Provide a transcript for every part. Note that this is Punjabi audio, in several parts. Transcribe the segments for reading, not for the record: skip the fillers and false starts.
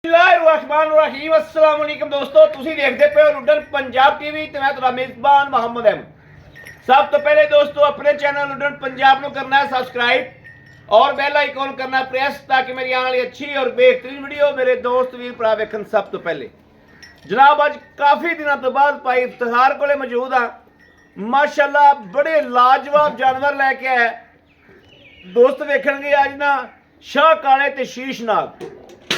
बिस्मिल्लाहिर्रहमानिर्रहीम अस्सलाम वालेकुम दोस्तों तुसी देखते पे हो लुडन पंजाब टीवी ते मैं तुहाडा मेजबान मोहम्मद अहमद। सब तो पहले दोस्तों अपने चैनल लुडन पंजाब को करना है सब्सक्राइब और बेल आइकॉन करना है प्रेस ताकि मेरी आने वाली अच्छी और बेहतरीन वीडियो मेरे दोस्त वीर भरा वेखन। सब तो पहले जनाब अज काफ़ी दिनों तो बाद भाई इफ्तिखार को मौजूद हाँ। माशाल्लाह बड़े लाजवाब जानवर लैके आए दोस्त वेखणगे अज ना शाह काले ते शीशनाग।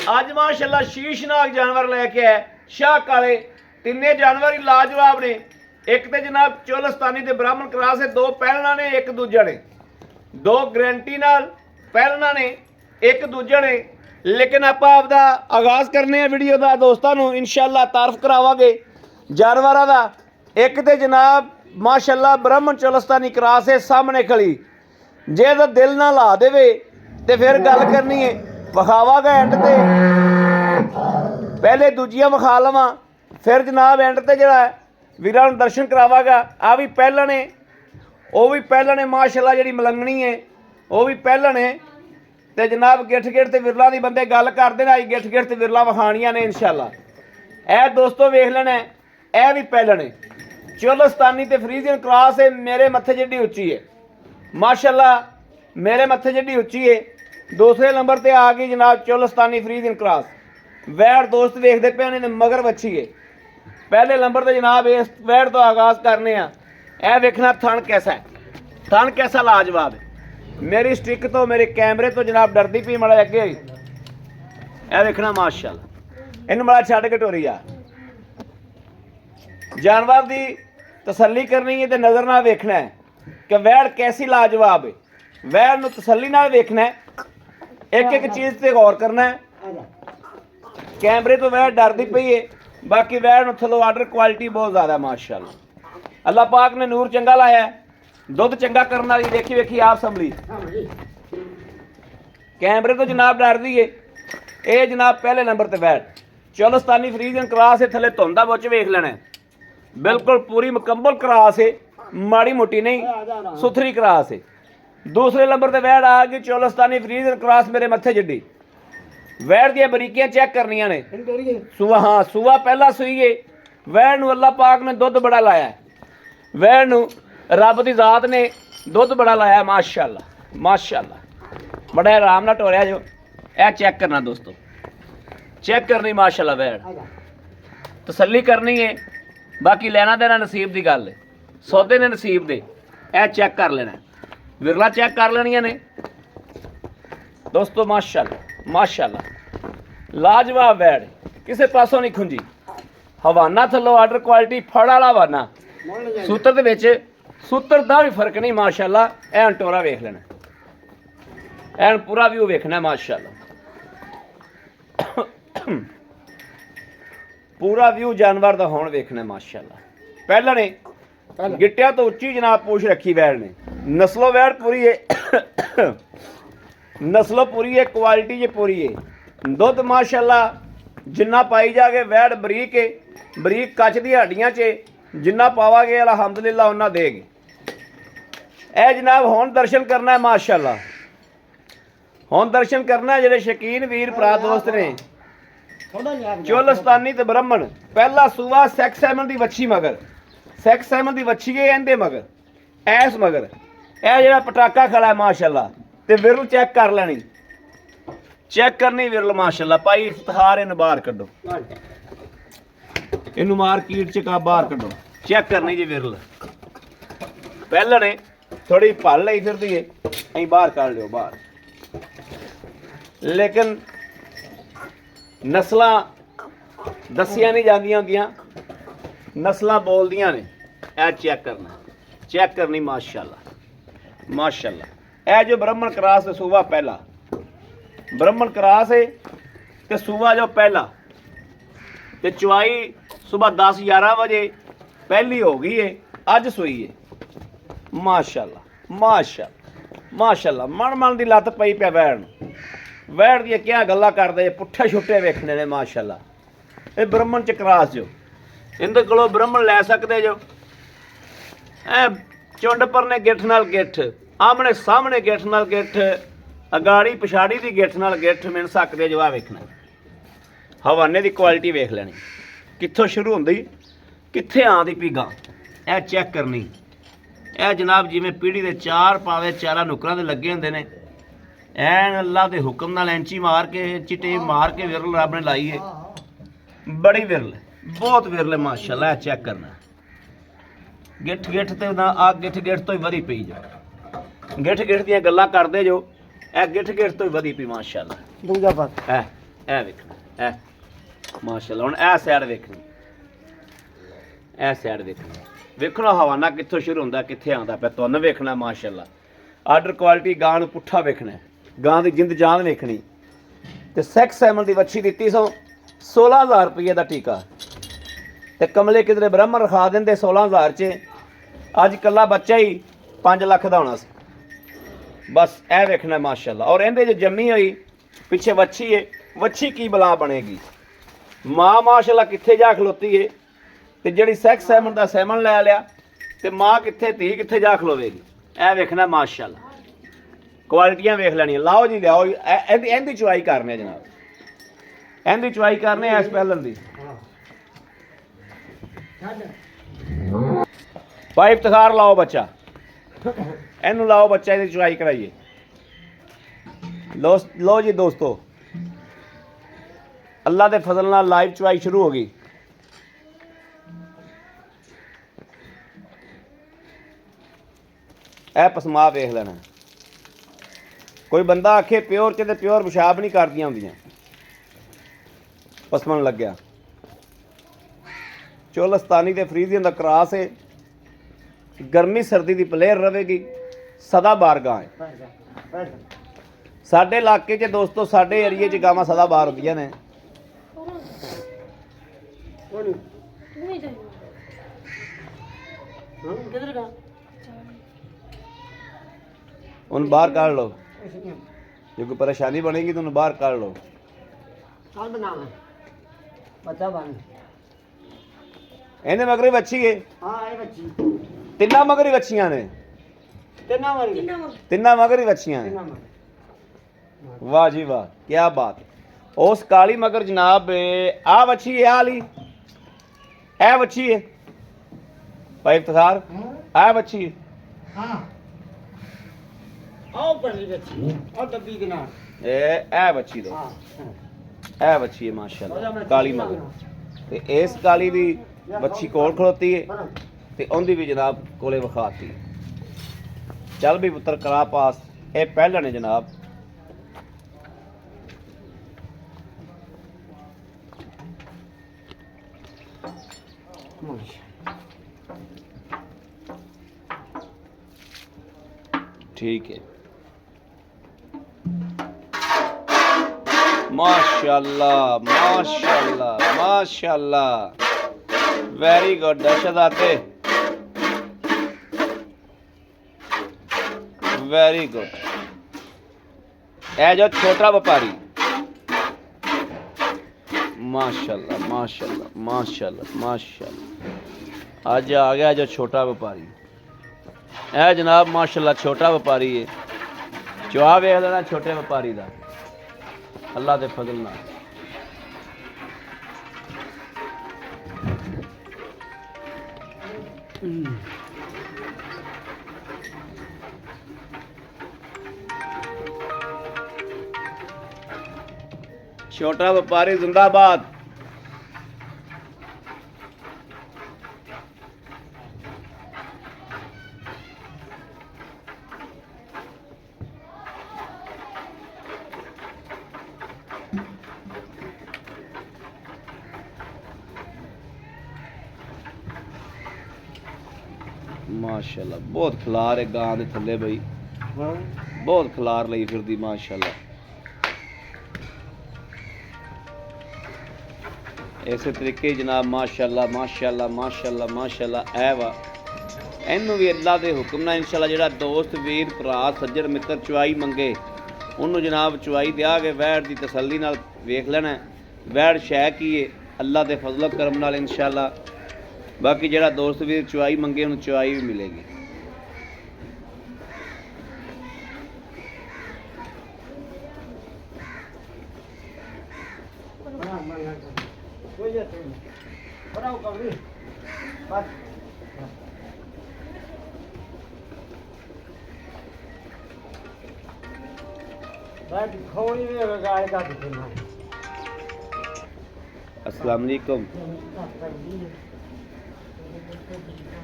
अज माशाल्लाह शीशनाग जानवर लैके आए शाह काले। तिन्ने जानवर ही लाजवाब ने। एक तो जनाब चोलस्तानी ते ब्राह्मण क्रॉस है, दो पहलना ने एक दूजा ने, दो गारंटी नाल पहलना ने एक दूजा ने। लेकिन आप आपदा आगाज़ करने वीडियो का दोस्तों को इंशाअल्लाह तारफ करावांगे जानवरों का। एक तो जनाब माशाल्लाह ब्राह्मण चोलस्तानी क्रॉस है सामने खड़ी, जे तो दिल ना ला देवे तो फिर गल करनी है विखावागा एंड ते। पहले दूजिया विखा लवां फिर जनाब एंड ते जड़ा वीरां नूं दर्शन करावागा। आ भी पहला ने वो भी पहला ने माशाल्लाह जी मलंगनी है वो भी पहला ने। तो जनाब गिठ गिठ ते विरला दी बंदे गल करते हैं, गिठ गिठ ते विरला विखाणियां ने इंशाअल्लाह। ए दोस्तों वेख लेना ए भी पहला ने चोलस्तानी ते फ्रीजियन क्रॉस है। मेरे मत्थे जिड्डी उच्ची है माशाल्लाह, मेरे मत्थे जिड्डी उच्ची है। दूसरे नंबर पर आ गई जनाब चोलस्तानी फ्रीजियन क्रॉस। वैड़ दोस्त देखते पे ने मगर बच्ची है। पहले नंबर पर जनाब इस वैड़ तो आगाज़ करने ए वेखना थन कैसा है, थन कैसा लाजवाब है। मेरी स्टिक तो मेरे कैमरे तो जनाब डरती पी मड़ा अगे हुई। ए वेखना माशाल्लाह इन मड़ा छड़ के टोरी आ। जानवर की तसल्ली करनी है तो नज़र ना वेखना है कि वैड़ कैसी लाजवाब है। वैड़ नूं तसल्ली नाल वेखना है, एक एक चीज़ से गौर करना है। कैमरे तो वैड़ डरती पई है, बाकी वैड़ नूं थल्लों आर्डर क्वालिटी बहुत ज़्यादा माशाल्लाह। अल्लाह पाक ने नूर चंगा लाया है, दुध चंगा करने वाली देखी वेखी आप संभली। कैमरे तो जनाब डरती है। ये जनाब पहले नंबर पर वैड़ चोलस्तानी फ्रीजियन क्रॉस है। थले धुंदा बुच वेख लेना है, बिल्कुल पूरी मुकम्मल क्रॉस है, माड़ी मोटी नहीं सुथरी क्रॉस है। दूसरे नंबर पर वैड़ आ गई चोलस्तानी फ्रीजियन क्रॉस मेरे मत्थे जिड्डी। वैड़ दी बरीकियां चेक करनियां ने। सूआ हाँ सूआ पहला सूई है। वैड़ नूं अल्लाह पाक ने दुध बड़ा लाया है, वैड़ नूं रब दी जात ने दुध बड़ा लाया है माशाल्लाह माशाल्लाह। बड़ा आराम नाल टोरिया जो ए चेक करना दोस्तों, चेक करनी माशाल्लाह। वैड़ तसल्ली करनी है, बाकी लेना देना नसीब की गल है, सौदे ने नसीब दे। ए चेक कर लेना, विरला चेक कर लेनियां ने दोस्तों माशाल्लाह माशाल्लाह। लाजवाब वैड़ किसी पासों नहीं खुंजी। हवाना थल्लों आर्डर क्वालिटी फड़ वाला हवाना। सूत्र दे विच सूत्र का भी फर्क नहीं माशाल्लाह। एन टोरा वेख लेना, एन पूरा व्यू वेखना माशाल्लाह। पूरा व्यू जानवर का होण वेखना माशाल्लाह। पहला ने गिट्टिया तो उच्ची जनाब पूछ रखी वैड़ ने। नस्लों वैड़ पूरी है, नस्लों पूरी है, क्वालिटी जे पूरी है। दुध माशाल्लाह जिन्ना पाई जाके वैड़ बरीक है, बरीक कच दी हड्डियां च जिन्ना पावागे अलहमदुलिल्लाह उन्ना देगी। ए जनाब हुण दर्शन करना है माशाल्लाह, हुण दर्शन करना है। जेडे शकीन वीर भरा दोस्त ने चोलस्तानी ते ब्राह्मण पहला सूआ सैक्स सैमन दी वच्छी मगर, सैक्स सैमन दी वच्छी है एंदे मगर ऐस मगर ए जेड़ा पटाका खड़ा है माशाल्लाह। ते विरल चेक कर लेनी, चेक करनी विरल माशाल्लाह। भाई इफ्तिखार इन बाहर कड्डो, इनू मार्केट च का बाहर कड्डो, चेक करनी जी विरल। पहले ने थोड़ी भल ली फिरती है अं बाहर कर लियो बाहर। लेकिन नस्ल दसिया नहीं जांदियां होंदियां, नस्ल बोलदियां ने। ए चेक करना, चेक करनी माशाल्लाह माशाल्लाह। ए जो ब्राह्मण क्रॉस ते सूबा पहला, ब्राह्मण क्रॉस है तो सूबा जो पहला ते चुवाई सुबह 10-11 बजे पहली हो गई है, अज सूई है माशाल्लाह माशाल्लाह माशाल्लाह। मन मन की लत्त पई पिया वैड़ नूं। वैड़ दी क्या गल्लां करदे पुट्ठे छुट्टे वेखने ने माशाल्लाह। ये ब्राह्मण च क्रॉस जो इहदे कोलों ब्राह्मण लै सकदे जो। ए चुंड पर ने गिठ नाल गिठ, आमने सामने गिठ नाल गिठ, अगाड़ी पछाड़ी की गिठ नाल गिठ मिल सकते जो। आ वेखना ਹਵਾਨੇ ਦੀ ਕੁਆਲਿਟੀ ਵੇਖ ਲੈਣੀ ਕਿੱਥੋਂ ਸ਼ੁਰੂ ਹੁੰਦੀ ਕਿੱਥੇ ਆਂਦੀ ਪੀਗਾ ਇਹ ਚੈੱਕ ਕਰਨੀ। ਇਹ ਜਨਾਬ ਜਿਵੇਂ ਪੀੜੀ ਦੇ ਚਾਰ ਪਾਵੇ ਚਾਰਾਂ ਨੁਕਰਾਂ ਦੇ ਲੱਗੇ ਹੁੰਦੇ ਨੇ ਐਨ ਅੱਲਾ ਦੇ ਹੁਕਮ ਨਾਲ ਐਂਚੀ ਮਾਰ ਕੇ ਚਿੱਟੇ ਮਾਰ ਕੇ ਵਿਰਲ ਰੱਬ ਨੇ ਲਾਈ ਹੈ ਬੜੀ ਵਿਰਲ ਬਹੁਤ ਵਿਰਲ ਮਾਸ਼ਾਅੱਲਾ। ਇਹ ਚੈੱਕ ਕਰਨਾ ਗਿੱਠ ਗਿੱਠ ਤੇ ਨਾ ਆ ਗਿੱਠ ਗਿੱਠ ਤੋਂ ਹੀ ਵਧੀ ਪਈ ਜਾ ਗਿੱਠ ਗਿੱਠ ਦੀਆਂ ਗੱਲਾਂ ਕਰਦੇ ਜੋ ਇਹ ਗਿੱਠ ਗਿੱਠ ਤੋਂ ਹੀ ਵਧੀ ਪਈ ਮਾਸ਼ਾਅੱਲਾ। ਦੂਜਾ ਪਾਸ ਇਹ ਵੇਖਣਾ ਇਹ ਮਾਸ਼ਾਅੱਲਾ। ਹੁਣ ਇਹ ਸਾਈਡ ਵੇਖਣੀ ਇਹ ਸਾਈਡ ਵੇਖਣੀ ਵੇਖਣਾ ਹਵਾਨਾ ਕਿੱਥੋਂ ਸ਼ੁਰੂ ਹੁੰਦਾ ਕਿੱਥੇ ਆਉਂਦਾ ਪਿਆ ਤੁਹਾਨੂੰ ਵੇਖਣਾ ਮਾਸ਼ਾਅੱਲਾ। ਆਰਡਰ ਕੁਆਲਿਟੀ ਗਾਂ ਨੂੰ ਪੁੱਠਾ ਵੇਖਣਾ ਗਾਂ ਦੀ ਜਿੰਦ ਜਾਨ ਵੇਖਣੀ ਤੇ ਸੈਕਸ ਐਮਲ ਦੀ ਵੱਛੀ ਦਿੱਤੀ ਸੋ 16000 ਰੁਪਏ ਦਾ ਟੀਕਾ ਤੇ ਕਮਲੇ ਕਿਧਰੇ ਬ੍ਰਾਹਮਣ ਰਖਾ ਦਿੰਦੇ 16000 ਚ ਅੱਜ ਕੱਲਾ ਬੱਚਾ ਹੀ 5 ਲੱਖ ਦਾ ਹੋਣਾ ਸੀ। ਬਸ ਇਹ ਵੇਖਣਾ ਮਾਸ਼ਾਅੱਲਾ। ਔਰ ਇਹਦੇ ਜੇ ਜੰਮੀ ਹੋਈ ਪਿੱਛੇ ਵੱਛੀ ਏ ਵੱਛੀ ਕੀ ਬਲਾ ਬਣੇਗੀ ਮਾਂ ਮਾਸ਼ਾਅੱਲਾ ਕਿੱਥੇ ਜਾ ਖਲੋਤੀ ਏ ਤੇ ਜਿਹੜੀ ਸੈਕਸ ਸੈਮਨ ਦਾ ਸੈਮਨ ਲੈ ਲਿਆ ਤੇ ਮਾਂ ਕਿੱਥੇ ਧੀ ਕਿੱਥੇ ਜਾ ਖਲੋਵੇਗੀ ਇਹ ਵੇਖਣਾ ਮਾਸ਼ਾਅੱਲਾ। ਕੁਆਲਿਟੀਆਂ ਵੇਖ ਲੈਣੀਆਂ ਲਾਓ ਜੀ ਲਿਆਓ ਇਹਦੀ ਚੁਆਈ ਕਰਨੇ ਜਨਾਬ ਇਹਦੀ ਚੁਆਈ ਕਰਨੇ ਐਸ ਪਹਿਲਨ ਦੀ ਭਾਈ ਇਫਤਖਾਰ ਲਾਓ ਬੱਚਾ ਇਹਨੂੰ ਲਾਓ ਬੱਚਾ ਇਹਦੀ ਚੁਆਈ ਕਰਾਈਏ। ਲੋ ਜੀ ਦੋਸਤੋ ਅੱਲਾ ਦੇ ਫਜ਼ਲ ਨਾਲ ਲਾਈਵ ਚੁਆਈ ਸ਼ੁਰੂ ਹੋ ਗਈ। ਇਹ ਪਸਮਾ ਵੇਖ ਲੈਣਾ ਕੋਈ ਬੰਦਾ ਆਖੇ ਪਿਓਰ ਚ ਤੇ ਪਿਓਰ ਪਿਸ਼ਾਬ ਨਹੀਂ ਕਰਦੀਆਂ ਹੁੰਦੀਆਂ ਪਸਮਨ ਲੱਗਿਆ ਚੋਲਸਤਾਨੀ ਤੇ ਫਰੀਜ਼ੀਅਨ ਦਾ ਕਰਾਸ ਹੈ ਗਰਮੀ ਸਰਦੀ ਦੀ ਪਲੇਅਰ ਰਹੇਗੀ ਸਦਾ ਬਾਰ ਗਾਂ ਹੈ ਸਾਡੇ ਇਲਾਕੇ 'ਚ ਦੋਸਤੋ ਸਾਡੇ ਏਰੀਏ 'ਚ ਗਾਵਾਂ ਸਦਾ ਬਾਰ ਹੁੰਦੀਆਂ ਨੇ उन बाहर काट लो जो कोई परेशानी बनेगी तो उन बाहर काट लो ਇਹਨੇ ਮਗਰੀ ਵੱਛੀ ਏ ਹਾਂ ਇਹ ਵੱਛੀ ਤਿੰਨਾਂ ਮਗਰੀ ਵੱਛੀਆਂ ਨੇ ਤਿੰਨਾਂ ਮਗਰੀ ਵੱਛੀਆਂ ਨੇ ਵਾਹ ਜੀ ਵਾਹ ਕੀ ਬਾਤ ਉਸ ਕਾਲੀ ਮਗਰ ਜਨਾਬ ਆ ਵੱਛੀ ਇਹ ਵਾਲੀ ਇਹ ਵੱਛੀ ਏ ਭਾਈ ਇਫਤਖਾਰ ਆ ਵੱਛੀ ਹਾਂ ਆਓ ਪਰਲੀ ਵੱਛੀ ਆ ਡੱਬੀ ਦੇ ਨਾਲ ਇਹ ਵੱਛੀ ਦੋ ਇਹ ਵੱਛੀ ਹੈ ਮਾਸ਼ਾਅੱਲਾ ਕਾਲੀ ਮਗਰ ਤੇ ਇਸ ਕਾਲੀ ਦੀ ਵੱਛੀ ਕੋਲ ਖਲੋਤੀ ਹੈ ਤੇ ਉਹਦੀ ਵੀ ਜਨਾਬ ਕੋਲੇ ਵਿਖਾਤੀ ਚੱਲ ਵੀ ਪੁੱਤਰ ਕਰਾ ਪਾਸ ਇਹ ਪਹਿਲਾ ਨੇ ਜਨਾਬ ठीक है माशाल्लाह माशाल्लाह माशाल्लाह वेरी गुड दर्शद आते वेरी गुड ए जो छोटा व्यापारी माशाल्लाह माशाल्लाह माशाल्लाह माशाल्लाह आज आ गया जो छोटा व्यापारी ਇਹ ਜਨਾਬ ਮਾਸ਼ਾਅੱਲਾ ਛੋਟਾ ਵਪਾਰੀ ਹੈ ਚੁਆ ਵੇਖ ਲੈਣਾ ਛੋਟੇ ਵਪਾਰੀ ਦਾ ਅੱਲਾ ਦੇ ਫਜ਼ਲ ਨਾਲ छोटा व्यापारी जिंदाबाद माशाल्लाह बहुत खिलार है गां दे थल्ले बई बहुत खिलार लई फिरदी माशाल्लाह इसे तरीके जनाब माशाल्लाह माशाल्लाह माशाल्लाह माशाल्लाह ऐ वा इनू भी अल्लाह दे हुक्म नाल इंशाल्लाह जेड़ा दोस्त वीर भरा सज्जर मित्र चुआई मंगे उन्होंने जनाब चुआई दिया के वैड़ की तसल्ली नाल वेख लेना वैड़ शै की है अल्लाह दे फजल करम नाल इंशाल्लाह बाकी जेड़ा दोस्त भी चुआई मंगे उन्हें चुआई भी मिलेगी अस्सलाम वालेकुम।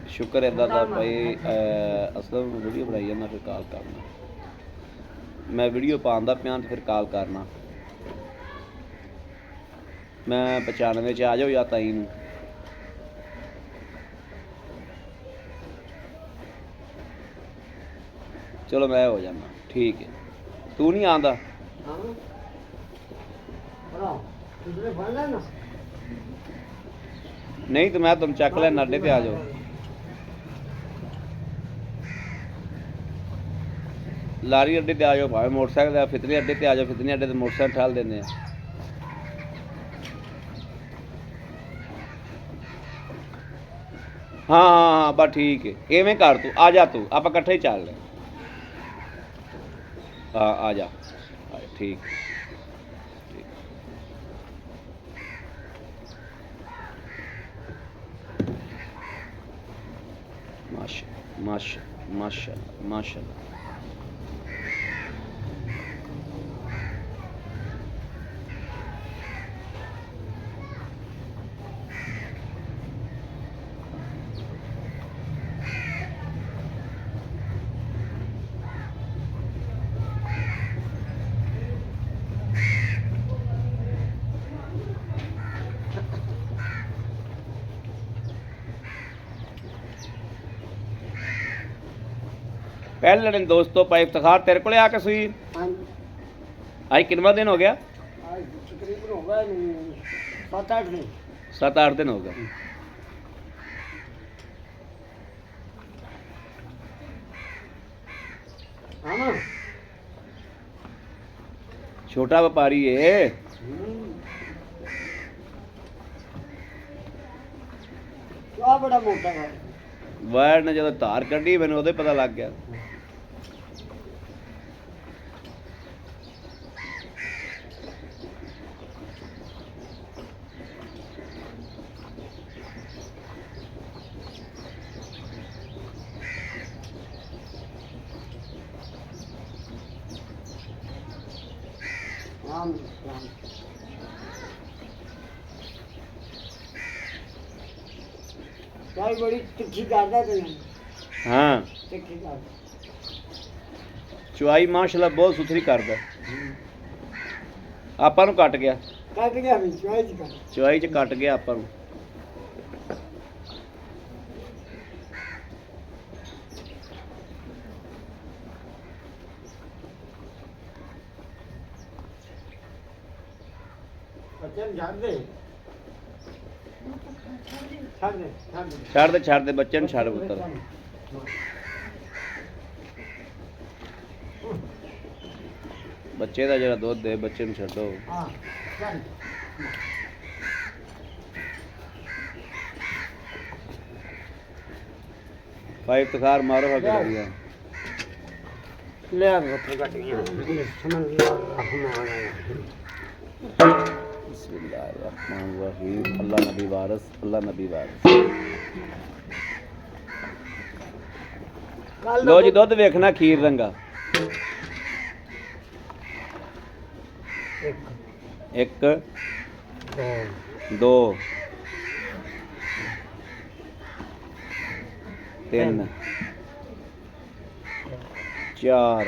शुक्र है दादा भाई असलम वीडियो बनाई है, फिर कॉल करना, मैं वीडियो पाँदा पिया तो फिर कॉल करना। मैं 95 च आ जाओ या ताई नूं। चलो मैं हो जाना, ठीक है। तू नहीं आंदा? नहीं तो मैं तुम चक लेना, अड्डे पे आ जाओ। लारी अड्डे पे आ जाओ, भावे मोटरसाइकिल फितनी अड्डे पे आ जाओ, फितनी अड्डे ते मोटरसाइकिल ठहल देने। हाँ हाँ हाँ बस ठीक है, इवें कर तू, आ जा तू, आप इकट्ठे ही चल रहे। हाँ आ जा, ठीक ठीक। माशा माशा माशा माशा। पहले दिन दोस्तों भाई इफ्तिखार तेरे को आके सुई आज कितना दिन हो गया? तकरीबन हो गया 7-8 दिन। 7-8 दिन हो गए। हाँ छोटा व्यापारी है। क्या बड़ा मोटा है। वायर ने जो तार कढ़ी मैंने उदे पता लग गया। चाय बड़ी तिखी करदा ते हाँ तिखी कर चुआई माशाल्लाह बहुत सुथरी करदा। ਆਪਾਂ ਨੂੰ ਕੱਟ ਗਿਆ भी चाय च कर ਚੁਆਈ ਚ ਕੱਟ ਗਿਆ ਆਪਾਂ ਨੂੰ। बच्चे झाड़ दे ਛੱਡ ਦੇ ਬੱਚੇ ਨੂੰ ਛੱਡ ਪੁੱਤਰ। ਬੱਚੇ ਦਾ ਜਿਹੜਾ ਦੁੱਧ ਦੇ ਬੱਚੇ ਨੂੰ ਛੱਡੋ। ਭਾਈ ਇਫਤਖਾਰ ਮਾਰੋ ਹੱਕ ਕਰੀਆ ले आ गए गटियां समझ बिस्मिल्लाहिर्रहमानिर्रहीम। अल्लाह नबी वारिस, अल्लाह नबी वारिस। लो जी दुध वेखना खीर रंगा। एक दो तीन चार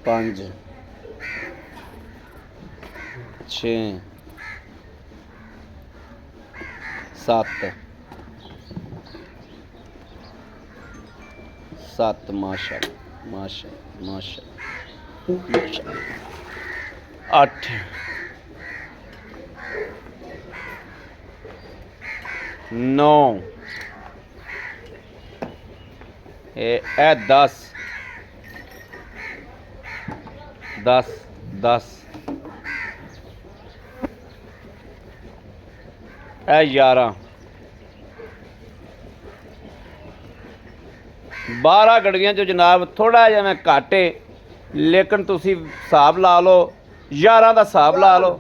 पांच छे सत्त सत्त माशा माशा माशा माशा। 8 9 ਇਹ 10 10 10 ਇਹ 11 12 ਗੜੀਆਂ ਚੋਂ ਜਨਾਬ ਥੋੜਾ ਜਿਹਾ ਮੈਂ ਘਾਟੇ, ਲੇਕਿਨ ਤੁਸੀਂ ਹਿਸਾਬ ਲਾ ਲਓ 11 ਦਾ ਹਿਸਾਬ ਲਾ ਲਓ,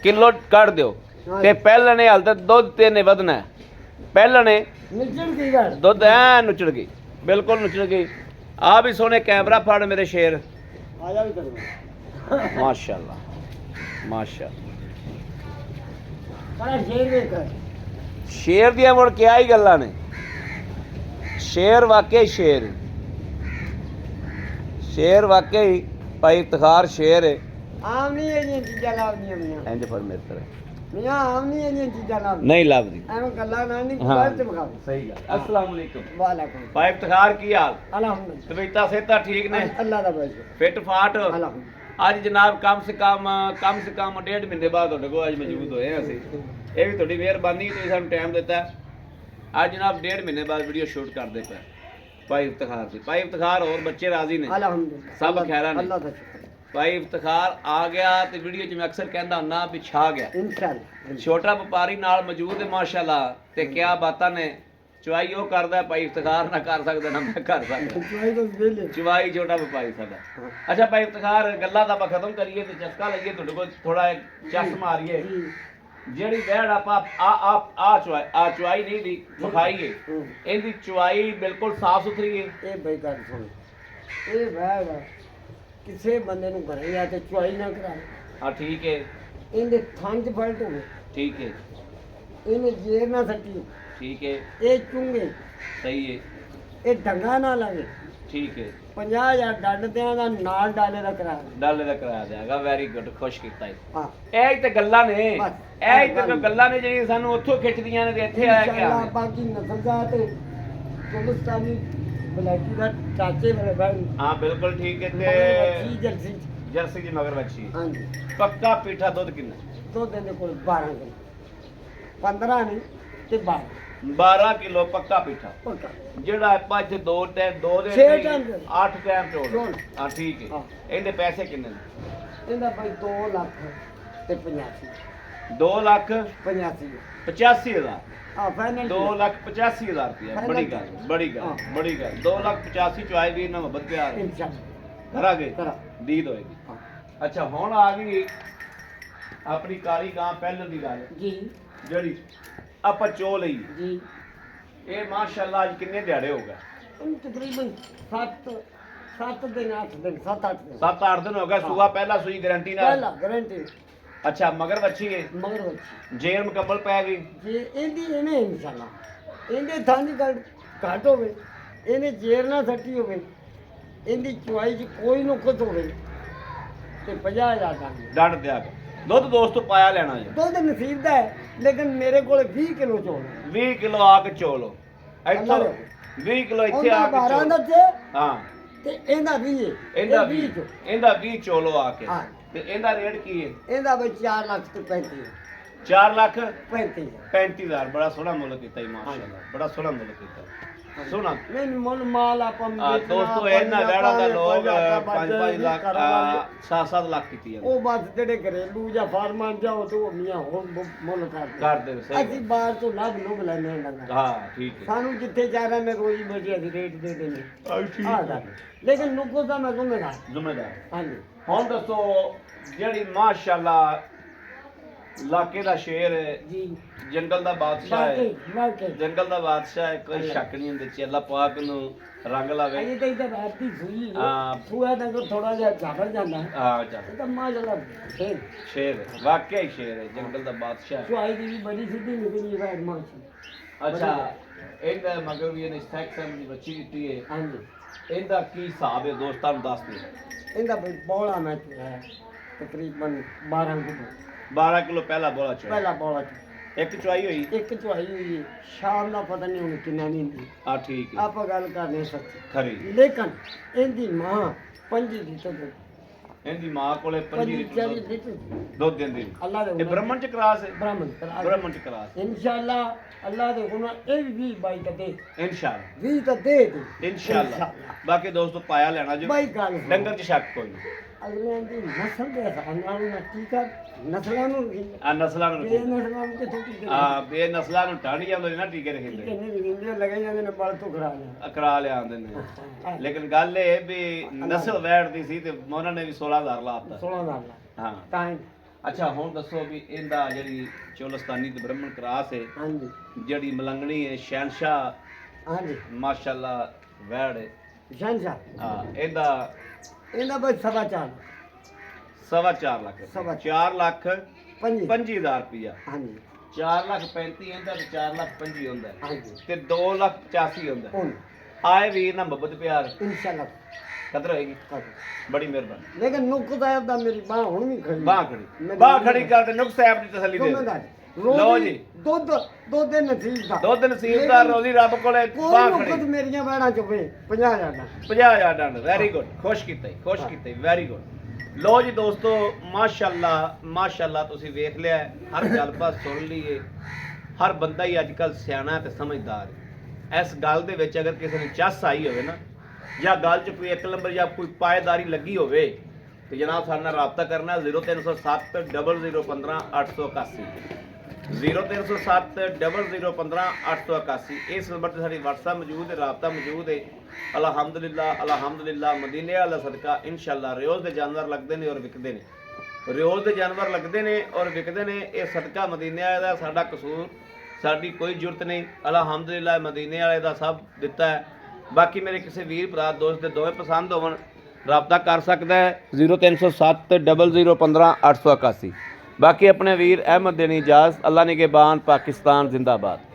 ਕਿਲੋ ਕੱਢ ਦਿਓ। ਤੇ ਪਹਿਲਾਂ ਨੇ ਹਾਲ ਤੇ ਦੁੱਧ ਤੇ ਨੇ ਵਧਣਾ ਹੈ। ਪਹਿਲਾਂ ਨੇ ਨਿਚੜ ਕੀ ਗੱਲ ਦੁੱਧ ਐ ਨੁਚੜ ਗਈ, ਬਿਲਕੁਲ ਨੁਚੜ ਗਈ। ਆ ਵੀ ਸੋਹਣੇ ਕੈਮਰਾ ਫੜ ਮੇਰੇ ਸ਼ੇਰ, ਆ ਜਾ ਵੀ ਕਰਵਾ ਮਾਸ਼ਾਅੱਲਾ ਮਾਸ਼ਾਅੱਲਾ। ਪਰ ਸ਼ੇਰ ਵੇਖ ਸ਼ੇਰ ਦੀਆਂ ਮੁੜ ਕਿਆ ਹੀ ਗੱਲਾਂ ਨੇ, ਸ਼ੇਰ ਵਾਕਈ ਸ਼ੇਰ, ਸ਼ੇਰ ਵਾਕਈ ਭਾਈ ਇਫਤਖਾਰ ਸ਼ੇਰ ਹੈ। ਆਮ ਨਹੀਂ ਇਹ ਚੀਜ਼ਾਂ ਲਾਉਂਦੀਆਂ ਮੀਆਂ ਇੰਜ ਪਰ ਮੇਰੇ ਤਰ੍ਹਾਂ ਮੀਆਂ ਆਮ ਨਹੀਂ ਇਹ ਚੀਜ਼ਾਂ ਲਾਉਂਦੀਆਂ ਨਹੀਂ ਲੱਭਦੀ। ਐਵੇਂ ਗੱਲਾਂ ਨਾਲ ਨਹੀਂ ਹਾਂ ਗਲਤ ਬਖਾਓ ਸਹੀ ਗੱਲ। अस्सलाम वालेकुम ਵਾਲੇਕੁਮ ਭਾਈ ਇਫਤਖਾਰ ਕੀ ਹਾਲ? ਅਲਹਮਦੁਲਿल्लाह ਤਬੀਅਤਾਂ ਸਿਹਤਾਂ ਠੀਕ ਨੇ? ਅੱਲਾਹ ਦਾ ਬਸ ਫਿੱਟ ਫਾਟ? ਅਲਹਮਦੁਲਿल्लाह ਅੱਜ ਜਨਾਬ ਕਮ ਸੇ ਕਮ 1.5 ਮਹੀਨੇ ਬਾਅਦ ਤੁਹਾਡੇ ਕੋਲ ਅੱਜ ਮੌਜੂਦ ਹੋਏ ਹਾਂ ਅਸੀਂ। ਇਹ ਵੀ ਤੁਹਾਡੀ ਮਿਹਰਬਾਨੀ, ਤੁਸੀਂ ਸਾਨੂੰ ਟਾਈਮ ਦਿੱਤਾ। ਅੱਜ ਜਨਾਬ 1.5 ਮਹੀਨੇ ਬਾਅਦ ਵੀਡੀਓ ਸ਼ੂਟ ਕਰਦੇ ਪਏ ਭਾਈ ਇਫਤਖਾਰ ਦੀ। ਭਾਈ ਇਫਤਖਾਰ ਹੋਰ ਬੱਚੇ ਰਾਜ਼ੀ ਨੇ? ਅਲਹਮਦੁਲਿल्लाह ਸਭ ਖੈਰਾਂ ਨੇ? ਅੱਲਾਹ ਦਾ ਸ਼ੁਕਰ ਭਾਈ ਇਫਤਖਾਰ ਆ ਗਿਆ ਤੇ ਵੀਡੀਓ 'ਚ ਮੈਂ ਅਕਸਰ ਕਹਿੰਦਾ ਹੁੰਨਾ ਵੀ ਛਾ ਗਿਆ। ਇਨਸ਼ਾਅੱਲਾਹ ਛੋਟਾ ਵਪਾਰੀ ਨਾਲ ਮੌਜੂਦ ਹੈ ਮਾਸ਼ਾਅੱਲਾ, ਤੇ ਕਿਆ ਬਾਤਾਂ ਨੇ। ਚੁਆਈ ਉਹ ਕਰਦਾ ਭਾਈ ਇਫਤਖਾਰ ਨਾ ਕਰ ਸਕਦਾ ਨਾ ਮੈਂ ਕਰ ਸਕਦਾ। ਚੁਆਈ ਤੋਂ ਵੇਲੇ ਚੁਆਈ ਛੋਟਾ ਵਪਾਰੀ ਸਾਡਾ। ਅੱਛਾ ਭਾਈ ਇਫਤਖਾਰ ਗੱਲਾਂ ਦਾ ਆਪਾਂ ਖਤਮ ਕਰੀਏ ਤੇ ਚਸਕਾ ਲਈਏ ਤੁਹਾਡੇ ਕੋਲ ਥੋੜਾ ਚਸ ਮਾਰੀਏ। ਜਿਹੜੀ ਵੈੜ ਆਪਾਂ ਆ ਚੁਆਈ ਨਹੀਂ ਦੀ ਵਿਖਾਈਏ, ਇਹਦੀ ਚੁਆਈ ਬਿਲਕੁਲ ਸਾਫ ਸੁਥਰੀ ਹੈ। ਇਹ ਬਈ ਗੱਲ ਸੁਣ, ਇਹ ਵੈੜ ਕਿਸੇ ਬੰਦੇ ਨੂੰ ਘਰੇ ਆ ਕੇ ਚੁਆਈ ਨਾ ਕਰਾਵੇ। ਹਾਂ ਠੀਕ ਹੈ ਇਹਦੇ ਥਣ 'ਚ ਫਲਟ ਹੋਵੇ, ਠੀਕ ਹੈ ਇਹਨੇ ਜੇਰ ਨਾ ਸੱਟੀ, ਠੀਕ ਹੈ ਇਹ ਚੁੰਗੇ, ਸਹੀ ਹੈ ਇਹ ਡੰਗਾ ਨਾ ਲਾਵੇ। ਠੀਕ ਹੈ 50,000 ਡੱਡ ਦਿਆਂ ਦਾ ਨਾਲ ਡਾਲੇ ਦਾ ਕਰਾ ਡਾਲੇ ਦਾ ਕਰਾ ਦਿਆਗਾ। ਵੈਰੀ ਗੁੱਡ, ਖੁਸ਼ ਕੀਤਾ ਜੀ। ਹਾਂ ਇਹ ਹੀ ਤੇ ਗੱਲਾਂ ਨੇ, ਬਸ, ਇਹ ਹੀ ਤੇ ਗੱਲਾਂ ਨੇ ਜਿਹੜੀਆਂ ਸਾਨੂੰ ਉੱਥੋਂ ਖਿੱਚਦੀਆਂ ਨੇ ਤੇ ਇੱਥੇ ਆਇਆ ਇਨਸ਼ਾਅੱਲਾਹ ਕਿ ਬਾਕੀ ਨਸਲ ਦਾ ਤੇ ਤੁਲਸਤਾਨੀ ਬਲੈਕੀ ਦਾ ਚਾਚੇ ਵਾਲੇ ਭਾਈ ਹਾਂ ਬਿਲਕੁਲ ਠੀਕ ਹੈ। ਬੱਚੀ ਤੇ ਜਲਸੀ ਜਰਸੀ ਦੀ ਮਗਰ ਵੱਛੀ ਹਾਂਜੀ ਪੱਕਾ ਪੀਠਾ ਦੁੱਧ ਕਿੰਨਾ? ਦੁੱਧ ਦੇ ਕੋਲ 12 ਕਿਲੋ 15 ਨਹੀਂ ਤੇ 12 12 ਕਿਲੋ ਪੱਕਾ ਪੀਠਾ, ਪੱਕਾ ਜਿਹੜਾ ਆਪਾਂ ਇੱਥੇ ਦੋ ਦੇ ਛੇ ਟਾਈਮ ਚੋਲ। 8 ਟਾਈਮ ਚੋਲ। ਚੋਲ। ਹਾਂ ਠੀਕ ਹੈ। ਹਾਂ। ਇਹਦੇ ਪੈਸੇ ਕਿੰਨੇ ਨੇ? ਇਹਦਾ ਭਾਈ 2 ਲੱਖ ਤੇ 85 2 ਲੱਖ 85 85 ਹਜ਼ਾਰ। ਆ ਫਾਈਨਲ 2 ਲੱਖ 85 ਹਜ਼ਾਰ ਰੁਪਇਆ। ਬੜੀ ਗੱਲ ਬੜੀ ਗੱਲ ਹਾਂ। ਬੜੀ ਗੱਲ। 2 ਲੱਖ 85 ਚੁਆਈ ਵੀ ਨਾ ਮੁਹੱਬਤ ਪਿਆਰ ਇਨਸ਼ਾਅੱਲਾਹ ਕਰਾਂਗੇ, ਕਰਾ ਦੀਦ ਹੋਏਗੀ। ਹਾਂ। ਅੱਛਾ ਹੁਣ ਆ ਗਈ ਆਪਣੀ ਕਾਲੀ ਗਾਂ ਪਹਿਲਾਂ ਦੀ ਗੱਲ, ਜੀ ਜਿਹੜੀ ਆਪਾਂ ਚੋ ਲਈ। ਜੀ ਇਹ ਮਾਸ਼ਾਅੱਲਾ ਅੱਜ ਕਿੰਨੇ ਦਿਹਾੜੇ ਹੋ ਗਏ? ਇਹ ਤਕਰੀਬਨ 7 ਦਿਨ 8 ਦਿਨ 7-8 ਦਿਨ 7-8 ਦਿਨ ਹੋ ਗਏ। ਸੂਆ ਪਹਿਲਾ ਸੂਈ ਗਾਰੰਟੀ ਨਾਲ? ਪਹਿਲਾ ਗਾਰੰਟੀ ਅੱਛਾ ਮਗਰ ਵੱਛੀ ਹੈ, ਮਗਰ ਬੱਚੀ ਜੇਰ ਮੁਕੰਮਲ ਪੈ ਗਈ। ਜੇ ਇਹਦੀ ਇਹਨੇ ਇਨਸ਼ਾਅੱਲਾਹ ਇਹਦੇ ਥੰਜ ਘੱਟ ਹੋਵੇ, ਇਹਨੇ ਜੇਰ ਨਾ ਸੱਟੀ ਹੋਵੇ, ਇਹਦੀ ਚੁਆਈ 'ਚ ਕੋਈ ਨੁਕਸ ਹੋਵੇ ਤੇ 50,000 ਦਾ ਡੰਡ ਦਿਆ ਕੇ ਦੁੱਧ ਦੋਸਤੋ ਪਾਇਆ ਲੈਣਾ ਜੀ। ਦੁੱਧ ਨਸੀਬ ਦਾ ਹੈ, ਲੇਕਿਨ ਮੇਰੇ ਕੋਲ 20 ਕਿਲੋ ਚੋਲ 20 ਕਿਲੋ ਆ ਕੇ ਚੋਲੋ ਇੱਥੋਂ, 20 ਕਿਲੋ ਇੱਥੇ ਆ ਕੇ 12 ਦਾ ਚੋਲੋ। ਤੇ ਹਾਂ ਤੇ ਇਹਦਾ 20 ਹੈ, ਇਹਦਾ ਇਹ 20 ਚੋਂ। ਇਹਦਾ 20 ਚੋਲੋ ਆ ਕੇ। ਹਾਂ। ਤੇ ਇਹਦਾ ਰੇਟ ਕੀ ਹੈ? ਇਹਦਾ ਬਈ 4 ਲੱਖ ਤੇ 35 4 ਲੱਖ 35 35 ਹਜ਼ਾਰ। ਬੜਾ ਸੋਹਣਾ ਮੁੱਲ ਕੀਤਾ ਜੀ ਮਾਸ਼ਾਅੱਲਾ, ਬੜਾ ਸੋਹਣਾ ਮੁੱਲ ਕੀਤਾ, ਸੋਹਣਾ। ਨਹੀਂ ਮੁੱਲ ਮਾਲ ਆਪਾਂ ਨੂੰ ਵੇਚਣਾ, ਦੋਸਤੋ ਇਹਨਾਂ ਵੈੜਾ ਦਾ ਲੋਕ ਆਪਾਂ 5-5 ਲੱਖ ਕਰਾਂਗੇ। 7-7 ਲੱਖ ਕੀਤੀ ਜਾਂਦੇ ਉਹ ਬਸ ਜਿਹੜੇ ਘਰੇਲੂ ਜਾਂ ਫਾਰਮਾਂ 'ਚ ਜਾਓ ਤੇ ਉਹ ਮੀਆਂ ਹੋਰ ਮੁੱਲ ਕਰਦੇ ਕਰਦੇ ਸਹੀ ਅਸੀਂ ਬਾਹਰ ਤੋਂ ਲੱਭ ਲੁਭ ਲੈਂਦੇ ਹਾਂ ਡੰਗਰ। ਹਾਂ ਠੀਕ ਹੈ। ਸਾਨੂੰ ਜਿੱਥੇ ਚਾਰਾਂ ਨੇ ਰੋਜੀ ਬਜੀ ਅਸੀਂ ਰੇਟ ਦੇ ਦਿੰਦੇ ਠੀਕ ਆ ਗੱਲ, ਲੇਕਿਨ ਨੁਕਸ ਦਾ ਮੈਂ ਜ਼ਿੰਮੇਦਾਰ। ਜ਼ਿੰਮੇਦਾਰ। ਹਾਂਜੀ ਹੁਣ ਦੱਸੋ ਜਿਹੜੀ ਮਾਸ਼ਾਅੱਲਾ ਇਲਾਕੇ ਦਾ ਸ਼ੇਰ ਹੈ, ਜੀ ਜੰਗਲ ਦਾ ਬਾਦਸ਼ਾਹ ਹੈ, ਬਾਕੀ ਜੰਗਲ ਦਾ ਬਾਦਸ਼ਾਹ ਹੈ, ਕੋਈ ਸ਼ੱਕ ਨਹੀਂ ਹੁੰਦੇ ਚ ਅੱਲਾ ਪਾਕ ਨੂੰ ਰੰਗ ਲਾਵੇ। ਅਜੇ ਤਾਂ ਇਹਦਾ ਬੈਠੀ ਸੂਈ ਹਾਂ। ਸੂਆ ਡੰਗਰ ਥੋੜਾ ਜਿਹਾ ਝਾੜ ਜਾਂਦਾ ਹੈ। ਹਾਂ ਚੱਲ ਇਹ ਤਾਂ ਮਾਸ਼ਾਅੱਲਾ ਫੇਰ ਸ਼ੇਰ ਹੈ, ਵਾਕਿਆ ਹੀ ਸ਼ੇਰ ਹੈ, ਜੰਗਲ ਦਾ ਬਾਦਸ਼ਾਹ ਹੈ। ਚੁਆਈ ਦੀ ਵੀ ਬੜੀ ਸਿੱਧੀ ਨਿਕਲੀ ਹੈ ਮਾਸ਼ਾਅੱਲਾ। ਅੱਛਾ ਇਹਦਾ ਮਗਰ ਵੀ ਇਹਨੇ ਸੈਕਸ਼ਨ ਦੀ ਬੱਚੀ ਕੀਤੀ ਹੈ। ਹਾਂਜੀ ਇਹਦਾ ਕੀ ਹਿਸਾਬ ਹੈ ਦੋਸਤਾਂ ਨੂੰ ਦੱਸ ਦੇ। ਇਹਦਾ ਬਈ ਬੋਲਾ ਮੈਚ ਹੈ ਤਕਰੀਬਨ 12 ਕਿਲੋ 12 ਕਿਲੋ ਪਹਿਲਾ ਬੋਲਾ ਚੋਇਆ, ਪਹਿਲਾ ਬੋਲਾ ਚ ਇੱਕ ਚੁਆਈ ਹੋਈ। ਇੱਕ ਚੁਆਈ ਹੋਈ ਹੈ, ਸ਼ਾਮ ਦਾ ਪਤਾ ਨਹੀਂ ਹੁਣ ਕਿੰਨਾ ਨਹੀਂ ਹੁੰਦੀ, ਹਾਂ ਠੀਕ ਹੈ, ਆਪਾਂ ਗੱਲ ਕਰਨੇ ਸੱਚੀ। ਖਰੀ। ਲੇਕਿਨ ਇਹਦੀ ਮਾਂ 5 ਲੀਟਰ ਇਹਦੀ ਮਾਂ ਕੋਲੇ 5 ਲੀਟਰ 40 ਦੁੱਧ- ਲੀਟਰ ਦੁੱਧ ਦਿੰਦੀ ਹੈ। ਅੱਲਾ ਦੇ ਇਹ ਬ੍ਰਾਹਮਣ ਚ ਕਰਾਸ ਹੈ? ਬ੍ਰਾਹਮਣ ਬ੍ਰਾਹਮਣ ਚ ਕਰਾਸ ਇਨਸ਼ਾਅੱਲਾ ਅੱਲਾ ਦੇ ਗੁਣਾ ਇਹ ਵੀ 20 22 ਤਾਂ ਦੇ ਇਨਸ਼ਾਅੱਲਾ 20 ਤਾਂ ਦੇ ਦੇ ਇਨਸ਼ਾਅੱਲਾ। ਬਾਕੀ ਦੋਸਤੋ ਪਾਇਆ ਲੈਣਾ ਜੋ ਬਾਈ ਗੱਲ ਡੰਗਰ ਚ ਸ਼ੱਕ ਕੋਈ ਨਹੀਂ। ਅਗਲੇ ਦੀ ਨਸਲ ਦੇ ਹਿਸਾਬ ਨਾਲ ਨਾ ਕੀ ਕਰ ਨਸਲਾਂ ਨੂੰ ਆ ਨਸਲਾਂ ਨੂੰ ਇਹ ਨਸਲਾਂ ਨੂੰ ਕਿਥੋਂ ਕੀ ਆ ਬੇ ਨਸਲਾਂ ਨੂੰ ਟਾਣੀ ਜਾਂਦੇ ਨੇ ਨਾ ਟੀਕੇ ਰਖਿੰਦੇ ਕਿੰਨੇ ਰਿੰਦੇ ਲਗਾਈ ਜਾਂਦੇ ਨੇ ਬਲ ਤੋਂ ਖਰਾ ਲਿਆ ਅਕਰਾ ਲਿਆ ਆਉਂਦੇ ਨੇ। ਲੇਕਿਨ ਗੱਲ ਇਹ ਵੀ ਨਸਲ ਵੈੜਦੀ ਸੀ ਤੇ ਉਹਨਾਂ ਨੇ ਵੀ 16000 ਲਾਤਾ। 16 ਦਾ ਹਾਂ ਤਾਂ ਹੀ। ਅੱਛਾ ਹੁਣ ਦੱਸੋ ਵੀ ਇਹਦਾ ਜਿਹੜੀ ਚੋਲਸਤਾਨੀ ਤੇ ਬ੍ਰਾਹਮਣ ਕਰਾਸ ਹੈ, ਹਾਂਜੀ ਜਿਹੜੀ ਮਲੰਗਣੀ ਹੈ ਸ਼ਹਿਨशाह ਹਾਂਜੀ ਮਾਸ਼ਾਅੱਲਾ ਵੈੜ ਹੈ, ਸ਼ਹਿਨशाह ਹਾਂ ਇਹਦਾ ਇਹਦਾ ਬਸ 4.5 4.25 ਲੱਖ ਰੁਪਇਆ। ਸਵਾ 4 ਲੱਖ ਪੰਜੀ 25,000 ਰੁਪਇਆ। ਹਾਂਜੀ 4 ਲੱਖ 35 ਹੁੰਦਾ ਤੇ 4 ਲੱਖ 25 ਹੁੰਦਾ ਹੈ, ਹਾਂਜੀ ਤੇ 2 ਲੱਖ 85 ਹੁੰਦਾ ਹੈ। ਹੁਣ ਆਏ ਵੀਰ ਨਾ ਮੁਹੱਬਤ ਪਿਆਰ ਇਨਸ਼ਾਅੱਲਾ ਕਦਰ ਹੋਏਗੀ। ਕਰ ਬੜੀ ਮਿਹਰਬਾਨੀ। ਲੇਕਿਨ ਨੁਕਸ ਸਾਹਿਬ ਦਾ ਮੇਰੀ ਬਾਹ ਹੁਣ ਵੀ ਖੜੀ ਬਾਹ ਖੜੀ, ਬਾਹ ਖੜੀ ਕਰ ਤੇ ਨੁਕਸ ਸਾਹਿਬ ਦੀ ਤਸੱਲੀ ਦੇ। ਲਓ ਲੋ ਜੀ। ਜੀ ਦੁੱਧ ਦੁੱਧ ਦੇ ਨਸੀਬ ਦਾ ਦੁੱਧ ਨਸੀਬਦਾਰ ਰੋਜ਼ੀ ਰੱਬ ਕੋਲੇ ਕੋਈ ਬਾਹ ਨੁਕਸ ਖੜੀ। ਮੇਰੀਆਂ ਬੈਣਾ ਚੁੱਪੇ 50,000 ਦਾ 50,000 ਡਨ। ਵੈਰੀ ਗੁੱਡ, ਖੁਸ਼ ਕੀਤਾ ਜੀ, ਖੁਸ਼ ਕੀਤਾ ਜੀ, ਵੈਰੀ ਗੁੱਡ। ਲੋ ਜੀ ਦੋਸਤੋ, ਮਾਸ਼ਾਅੱਲਾ ਮਾਸ਼ਾਅੱਲਾ ਤੁਸੀਂ ਵੇਖ ਲਿਆ ਹੈ, ਹਰ ਗੱਲਬਾਤ ਸੁਣ ਲਈਏ। ਹਰ ਬੰਦਾ ਹੀ ਅੱਜ ਕੱਲ ਸਿਆਣਾ ਤੇ ਸਮਝਦਾਰ ਹੈ। ਇਸ ਗੱਲ ਦੇ ਵਿੱਚ ਅਗਰ ਕਿਸੇ ਨੂੰ ਚੱਸ ਆਈ ਹੋਵੇ ਨਾ, ਜਾਂ ਗੱਲ 'ਚ ਕੋਈ ਇੱਕ ਨੰਬਰ ਜਾਂ ਕੋਈ ਪਾਏਦਾਰੀ ਲੱਗੀ ਹੋਵੇ, ਤੇ ਜਨਾਬ ਸਾਡੇ ਨਾਲ ਰਾਬਤਾ ਕਰਨਾ 0307 0015 881 0307 0015 881। ਇਸ ਨੰਬਰ ਤੇ ਸਾਡੀ WhatsApp ਮੌਜੂਦ ਹੈ, ਰਾਬਤਾ ਮੌਜੂਦ ਹੈ। ਅਲਹਮਦੁਲਿਲਾ ਮਦੀਨੇ ਵਾਲਾ ਸਦਕਾ ਇਨਸ਼ਾਅੱਲਾ ਰਿਓਜ਼ ਦੇ ਜਾਨਵਰ ਲੱਗਦੇ ਨੇ ਔਰ ਵਿਕਦੇ ਨੇ। ਰਿਓਜ਼ ਦੇ ਜਾਨਵਰ ਲੱਗਦੇ ਨੇ ਔਰ ਵਿਕਦੇ ਨੇ, ਇਹ ਸਦਕਾ ਮਦੀਨੇ ਵਾਲੇ ਦਾ ਸਾਡਾ ਕਸੂਰ, ਸਾਡੀ ਕੋਈ ਜ਼ਰੂਰਤ ਨਹੀਂ। ਅਲਹਮਦੁਲਿਲਾ ਮਦੀਨੇ ਵਾਲੇ ਦਾ ਸਭ ਦਿੱਤਾ ਹੈ। ਬਾਕੀ ਮੇਰੇ ਕਿਸੇ ਵੀਰ ਭਰਾ ਦੋਸਤ ਦੇ ਦੋਵੇਂ ਪਸੰਦ ਹੋਵਣ, ਰਾਬਤਾ ਕਰ ਸਕਦਾ ਹੈ 0307 0015 881। ਬਾਕੀ ਆਪਣੇ ਵੀਰ ਅਹਿਮਦ ਦੇਣੀ ਇਜਾਜ਼ਤ। ਅੱਲਾ ਨਿਗਹਿਬਾਨ, ਪਾਕਿਸਤਾਨ ਜ਼ਿੰਦਾਬਾਦ।